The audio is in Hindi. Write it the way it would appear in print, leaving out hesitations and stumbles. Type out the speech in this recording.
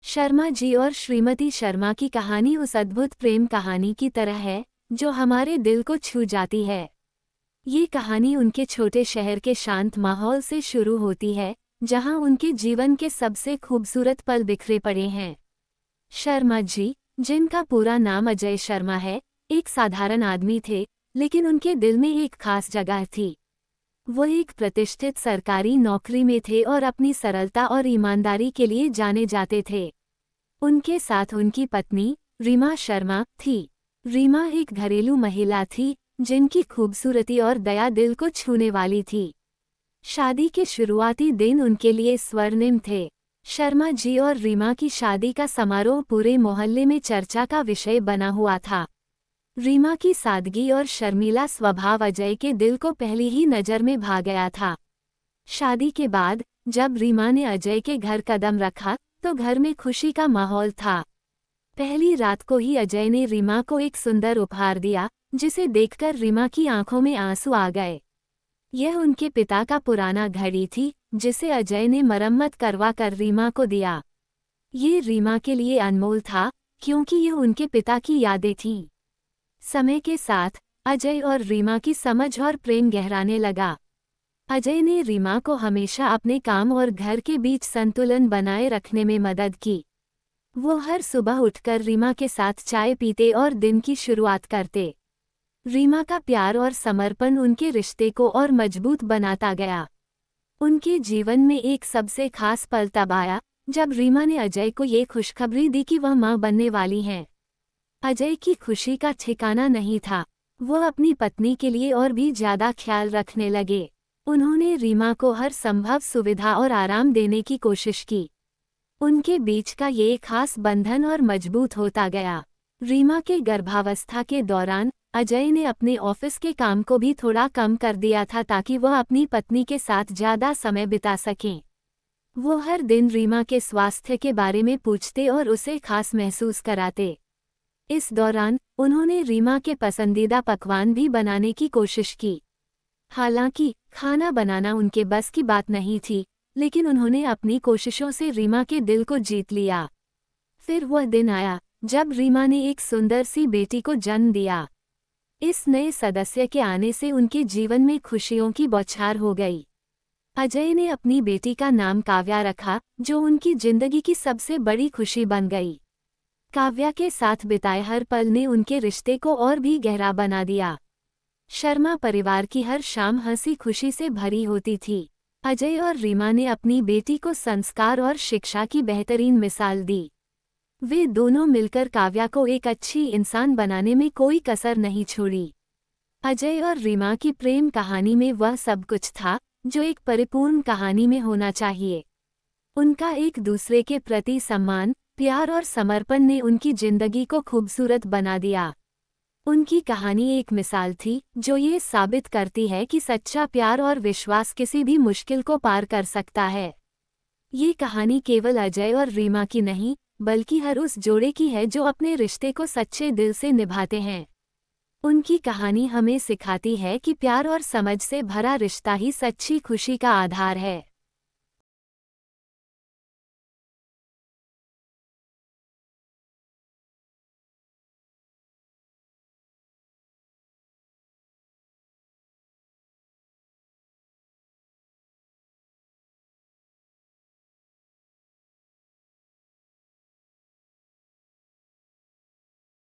शर्मा जी और श्रीमती शर्मा की कहानी उस अद्भुत प्रेम कहानी की तरह है जो हमारे दिल को छू जाती है। ये कहानी उनके छोटे शहर के शांत माहौल से शुरू होती है, जहां उनके जीवन के सबसे खूबसूरत पल बिखरे पड़े हैं। शर्मा जी, जिनका पूरा नाम अजय शर्मा है, एक साधारण आदमी थे, लेकिन उनके दिल में एक खास जगह थी। वो एक प्रतिष्ठित सरकारी नौकरी में थे और अपनी सरलता और ईमानदारी के लिए जाने जाते थे। उनके साथ उनकी पत्नी रीमा शर्मा थी। रीमा एक घरेलू महिला थी, जिनकी खूबसूरती और दया दिल को छूने वाली थी। शादी के शुरुआती दिन उनके लिए स्वर्णिम थे। शर्मा जी और रीमा की शादी का समारोह पूरे मोहल्ले में चर्चा का विषय बना हुआ था। रीमा की सादगी और शर्मीला स्वभाव अजय के दिल को पहली ही नज़र में भा गया था। शादी के बाद जब रीमा ने अजय के घर कदम रखा तो घर में खुशी का माहौल था। पहली रात को ही अजय ने रीमा को एक सुंदर उपहार दिया, जिसे देखकर रीमा की आंखों में आंसू आ गए। यह उनके पिता का पुराना घड़ी थी, जिसे अजय ने मरम्मत करवा कर रीमा को दिया। ये रीमा के लिए अनमोल था, क्योंकि यह उनके पिता की यादें थीं। समय के साथ अजय और रीमा की समझ और प्रेम गहराने लगा। अजय ने रीमा को हमेशा अपने काम और घर के बीच संतुलन बनाए रखने में मदद की। वो हर सुबह उठकर रीमा के साथ चाय पीते और दिन की शुरुआत करते। रीमा का प्यार और समर्पण उनके रिश्ते को और मजबूत बनाता गया। उनके जीवन में एक सबसे खास पल तब आया जब रीमा ने अजय को ये खुशखबरी दी कि वह मां बनने वाली हैं। अजय की खुशी का ठिकाना नहीं था। वो अपनी पत्नी के लिए और भी ज्यादा ख्याल रखने लगे। उन्होंने रीमा को हर संभव सुविधा और आराम देने की कोशिश की। उनके बीच का ये खास बंधन और मजबूत होता गया। रीमा के गर्भावस्था के दौरान अजय ने अपने ऑफिस के काम को भी थोड़ा कम कर दिया था, ताकि वह अपनी पत्नी के साथ ज़्यादा समय बिता सकें। वो हर दिन रीमा के स्वास्थ्य के बारे में पूछते और उसे खास महसूस कराते। इस दौरान उन्होंने रीमा के पसंदीदा पकवान भी बनाने की कोशिश की। हालांकि खाना बनाना उनके बस की बात नहीं थी, लेकिन उन्होंने अपनी कोशिशों से रीमा के दिल को जीत लिया। फिर वह दिन आया जब रीमा ने एक सुंदर सी बेटी को जन्म दिया। इस नए सदस्य के आने से उनके जीवन में खुशियों की बौछार हो गई। अजय ने अपनी बेटी का नाम काव्या रखा, जो उनकी जिंदगी की सबसे बड़ी खुशी बन गई। काव्या के साथ बिताए हर पल ने उनके रिश्ते को और भी गहरा बना दिया। शर्मा परिवार की हर शाम हंसी खुशी से भरी होती थी। अजय और रीमा ने अपनी बेटी को संस्कार और शिक्षा की बेहतरीन मिसाल दी। वे दोनों मिलकर काव्या को एक अच्छी इंसान बनाने में कोई कसर नहीं छोड़ी। अजय और रीमा की प्रेम कहानी में वह सब कुछ था जो एक परिपूर्ण कहानी में होना चाहिए। उनका एक दूसरे के प्रति सम्मान, प्यार और समर्पण ने उनकी जिंदगी को खूबसूरत बना दिया। उनकी कहानी एक मिसाल थी जो ये साबित करती है कि सच्चा प्यार और विश्वास किसी भी मुश्किल को पार कर सकता है। ये कहानी केवल अजय और रीमा की नहीं, बल्कि हर उस जोड़े की है जो अपने रिश्ते को सच्चे दिल से निभाते हैं। उनकी कहानी हमें सिखाती है कि प्यार और समझ से भरा रिश्ता ही सच्ची खुशी का आधार है।